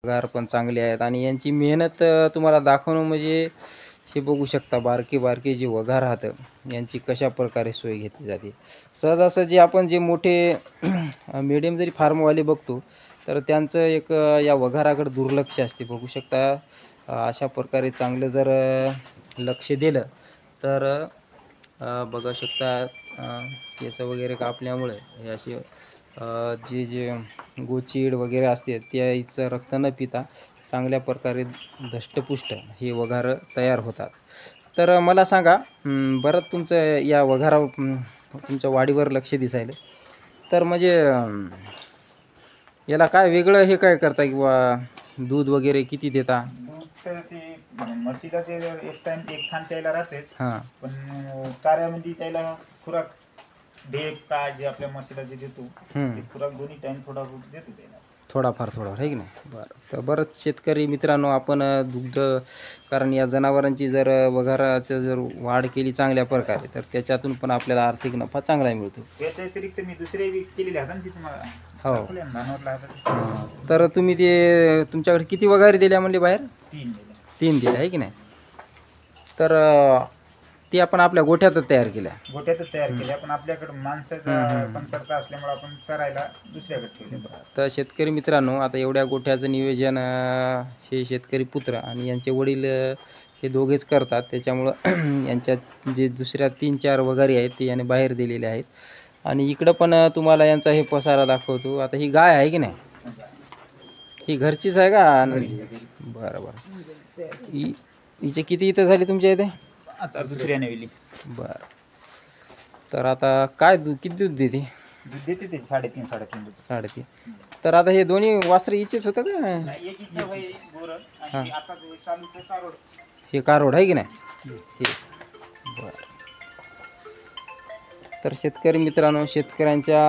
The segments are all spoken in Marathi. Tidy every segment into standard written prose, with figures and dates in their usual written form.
पगार पण चांगले आहेत आणि यांची मेहनत तुम्हाला दाखवणं म्हणजे हे बघू शकता बारके बारके जे वघार राहतं यांची कशा प्रकारे सोय घेतली जाते. सहजासहजी आपण जे मोठे मीडियम जरी फार्मवाले बघतो तर त्यांचं एक या वघाराकडे दुर्लक्ष असते. बघू शकता अशा प्रकारे चांगलं जर लक्ष दिलं तर बघू शकता केस वगैरे कापल्यामुळे हे असे जे जे गोचीड वगैरे असते त्याचं रक्त न पिता चांगल्या प्रकारे धष्टपुष्ट हे वघार तयार होतात. तर मला सांगा बरं तुमचं या वघारा तुमच्या वाढीवर लक्ष दिसायलं तर म्हणजे याला काय वेगळं हे काय करता किंवा दूध वगैरे किती देता? दूध तर ते म्हशीला ते एक खान त्याला राहतेच. हां पण चाऱ्यामध्ये त्याला खुराक ढेप काय जे आपल्या म्हशीला जे देतो ते खुराक दोन्ही टाइम थोडा देतो त्याला थोडाफार आहे की नाही. बरं तर बरंच शेतकरी मित्रांनो आपण दुग्ध कारण या जनावरांची जर वघाराचं जर वाढ केली चांगल्या प्रकारे तर त्याच्यातून पण आपल्याला आर्थिक नफा चांगला मिळतो. याच्या व्यतिरिक्त मी दुसरे केलेले आहेत ना ते तुम्हाला हो. तर तुम्ही ते तुमच्याकडे किती वगारी दिल्या म्हणले बाहेर? 3 दिल्या आहे की नाही. तर ती आपण आपल्या गोठ्यातच तयार केल्या पण आपल्याकडे माणसाचा कमतरता असल्यामुळे आपण चरायला दुसऱ्याकडे ठेवले. तर शेतकरी मित्रांनो आता एवढ्या गोठ्याचं नियोजन हे शेतकरी पुत्र आणि यांचे वडील हे दोघेच करतात. त्याच्यामुळं यांच्यात जे दुसऱ्या 3-4 वगारी आहेत ते याने बाहेर दिलेले आहेत. आणि इकडं पण तुम्हाला यांचा हे पसारा दाखवतो. आता ही गाय आहे की नाही, ही घरचीच आहे का? बरं हिचे किती इथं झाली तुमच्या इथे? आता दुसऱ्याने वेली. बरं तर आता काय किती दूध देते? दूध देते ते 3.5 तर आता हे दोन्ही वासरे हिचेच होतं का? हे कारोड आहे की नाही हे. बरं तर शेतकरी मित्रांनो शेतकऱ्यांच्या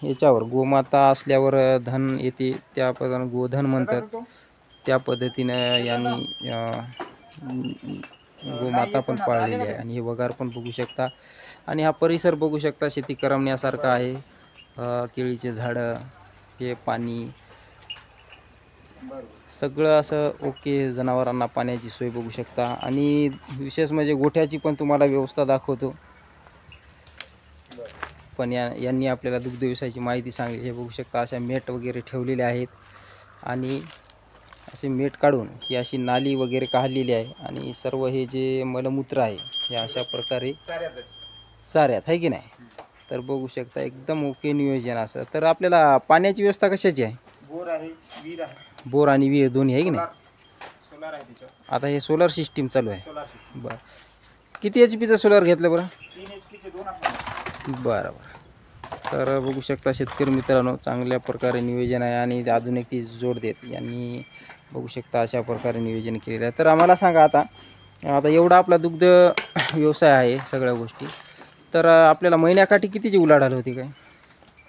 याच्यावर गोमाता असल्यावर धन येते त्या पद्धतीनं गोधन म्हणतात त्या पद्धतीनं यांनी गोमाता पण पाळलेली आहे. आणि हे वगार पण बघू शकता आणि हा परिसर बघू शकता शेती करमण्यासारखा आहे. केळीचे झाडं हे पाणी सगळं असं ओके. जनावरांना पाण्याची सोय बघू शकता आणि विशेष म्हणजे गोठ्याची पण तुम्हाला व्यवस्था दाखवतो. पण यांनी आपल्याला दुग्ध व्यवसायाची माहिती सांगली. हे बघू शकता अशा मेट वगैरे ठेवलेले आहेत आणि असे मेट काढून ही अशी नाली वगैरे काढलेली आहे आणि सर्व हे जे मलमूत्र आहे हे अशा प्रकारे चाऱ्यात आहे की नाही. तर बघू शकता एकदम ओके नियोजन असं. तर आपल्याला पाण्याची व्यवस्था कशाची आहे? बोर आणि विहीर दोन्ही आहे की नाही. आता हे सोलर सिस्टीम चालू आहे. बरं किती HP सोलर घेतलं बरं? 3 HP 2 बरं. तर बघू शकता शेतकरी मित्रांनो चांगल्या प्रकारे नियोजन आहे आणि आधुनिकतेची जोड देत यांनी बघू शकता अशा प्रकारे नियोजन केलेलं आहे. तर आम्हाला सांगा आता एवढा आपला दुग्ध व्यवसाय आहे सगळ्या गोष्टी तर आपल्याला महिन्याकाठी कितीची उलाढाल होती काय?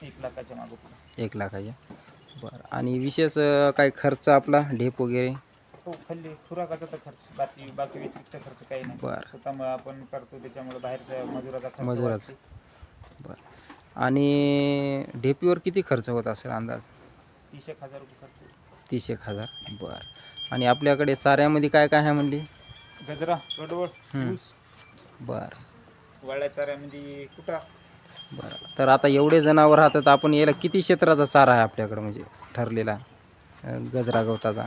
1 लाखाच्या मागे 1 लाखाच्या. बरं आणि विशेष काही खर्च आपला ढेप वगैरे? हो खाल्ली खुराकाचा तर खर्च बाकी व्यतिरिक्त खर्च काही नाही. बरं स्वतः आपण करतो त्याच्यामुळे बाहेरच्या मजुराचा. बरं आणि ढेपीवर किती खर्च होत असेल अंदाज? 30,000 रुपये खर्च. 30,000. बरं आणि आपल्याकडे चाऱ्यामध्ये काय काय आहे म्हणली? गजरा, कडवळ, ऊस. बरं वाळ्या चाऱ्यामध्ये कुटा. बरं तर आता एवढे जनावर राहतात आपण याला किती क्षेत्राचा चारा आहे आपल्याकडे म्हणजे ठरलेला गजरा गवताचा?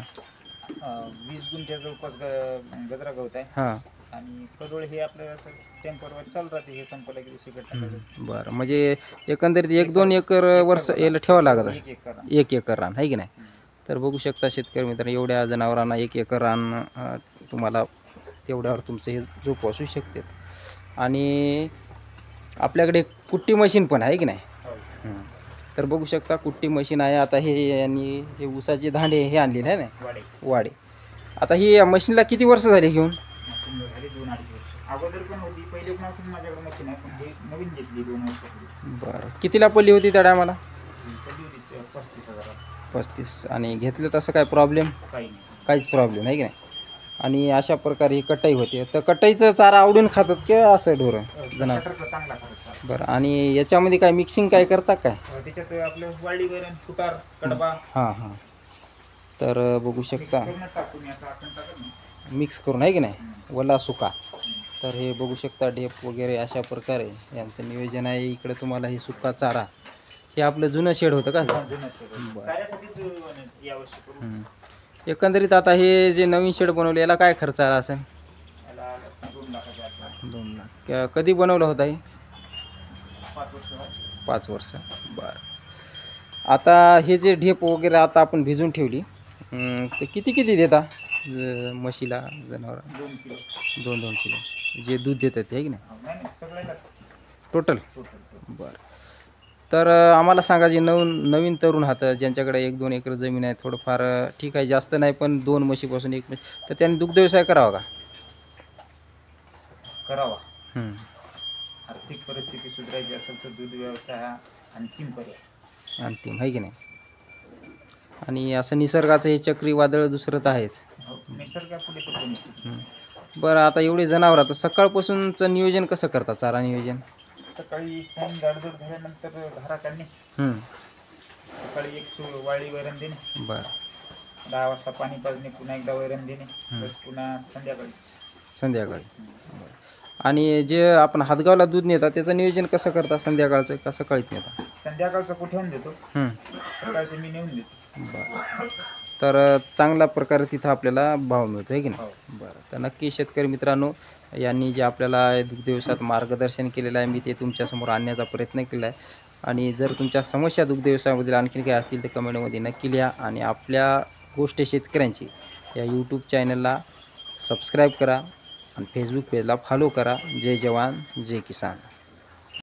20 गुंठ्या जवळपास गजरा गवत आहे. हां आणि कडोळ हे आपलं टेम्परवर चालू राहते. हे संपलं की दुसरीकडे टाकायचं. बरं म्हणजे एकंदरीत 1-2 एकर वर्ष याला ठेवावं लागत आहे. 1 एकर रान आहे की नाही. तर बघू शकता शेतकरी मित्र एवढ्या जनावरांना 1 एकर रान तुम्हाला तेवढ्यावर तुमचं हे जोपासू शकते. आणि आपल्याकडे कुट्टी मशीन पण आहे की नाही. तर बघू शकता कुट्टी मशीन आहे. आता हे यांनी हे ऊसाचे धांडे हे आणलेले आहे ना वाडे. आता ही मशीनला किती वर्ष झाली घेऊन? 2-2.5 वर्ष. अगोदर पण होती पहिले पण असून माझ्याकडे मशीन आहे पण हे नवीन घेतली 2 वर्ष. बरं कितीला पडली होती त्या टायमाला? 35,000. 35. आणि घेतलं तसं काय प्रॉब्लेम? काहीच प्रॉब्लेम आहे की नाही. आणि अशा प्रकारे ही कटाई होते. तर कटाईचं चारा आवडून खातात की असं ढोरं जनावर? चांगला खातात. बरं आणि याच्यामध्ये काय मिक्सिंग काय करतात काय? त्याच्यात आपलं वाळी वैरण, फुटार, कडबा. हां हां तर बघू शकता करून टाकून असं आपण टाकत नाही. मिक्स करून आहे की नाही, वला सुका. तर हे बघू शकता ढेप वगैरे अशा प्रकारे यांचं नियोजन आहे. इकडे तुम्हाला हे सुका चारा, हे आपलं जुनं शेड होतं का? हा, जुनं शेड. बरं. चाऱ्यासाठीच यावर्षी करू. एकंदरीत आता हे जे नवीन शेड बनवले याला काय खर्च आला असेल? याला 2 लाखाचा आसपास. 2 लाख. कधी बनवलं होतं हे? 5 वर्ष झाली. 5 वर्ष. बरं. आता हे जे ढेप वगैरे आता आपण भिजून ठेवली, ते किती किती देता म्हशीला, जनावर? 2 किलो. 2-2 किलो जे दूध देतात ते, आहे की नाही, हा, नाही सगळ्याला टोटल? टोटल. बरं. तर आम्हाला सांगा, जे नवीन तरुण आहात, ज्यांच्याकडे 1-2 एकर जमीन आहे, थोडंफार ठीक आहे, जास्त नाही, पण 2 म्हशीपासून 1 म्हशी, तर त्यांनी दुग्ध व्यवसाय करावा का? करावा. हं. आर्थिक परिस्थिती सुधारायची असेल तर दूध व्यवसाय हा अंतिम पर्याय. अंतिम, आहे की नाही. आणि असं निसर्गाचं हे चक्रीवादळ दुसरं तर आहेच. हो, निसर्गापुढे तर कोणी नाही. बरं, आता एवढे जनावर, आता सकाळपासूनचं नियोजन कसं करता, चारा नियोजन? सकाळी सण गाडदूड झाल्यानंतर धारा काढणे. हं. सकाळी एक वाळी वैरण देणे. बरं. 10 वाजता पाणी पाजणे, पुन्हा एकदा वैरण देणे, बस पुन्हा संध्याकाळी. संध्याकाळी. बरं. आणि जे आपण हातगावला दूध नेता त्याचं नियोजन कसं करता, संध्याकाळचं का सकाळीच नेता? संध्याकाळचं कुठेहून देतो, हं. सकाळचं मी नेऊन देतो. बरं. तर चांगल्या प्रकारे तिथं आपल्याला भाव मिळतो, आहे की नाही? हो. बरं. तर नक्की शेतकरी मित्रांनो, यांनी जे आपल्याला दुग्ध व्यवसायात मार्गदर्शन केलेलं आहे, मी ते तुमच्यासमोर आणण्याचा प्रयत्न केला आहे. आणि जर तुमच्या समस्या दुग्ध व्यवसायामधील आणखीन काही असतील तर कमेंटमध्ये नक्की लिहा. आणि आपल्या गोष्ट शेतकऱ्यांची या यूट्यूब चॅनलला सबस्क्राईब करा आणि फेसबुक पेजला फॉलो करा. जय जवान जय किसान.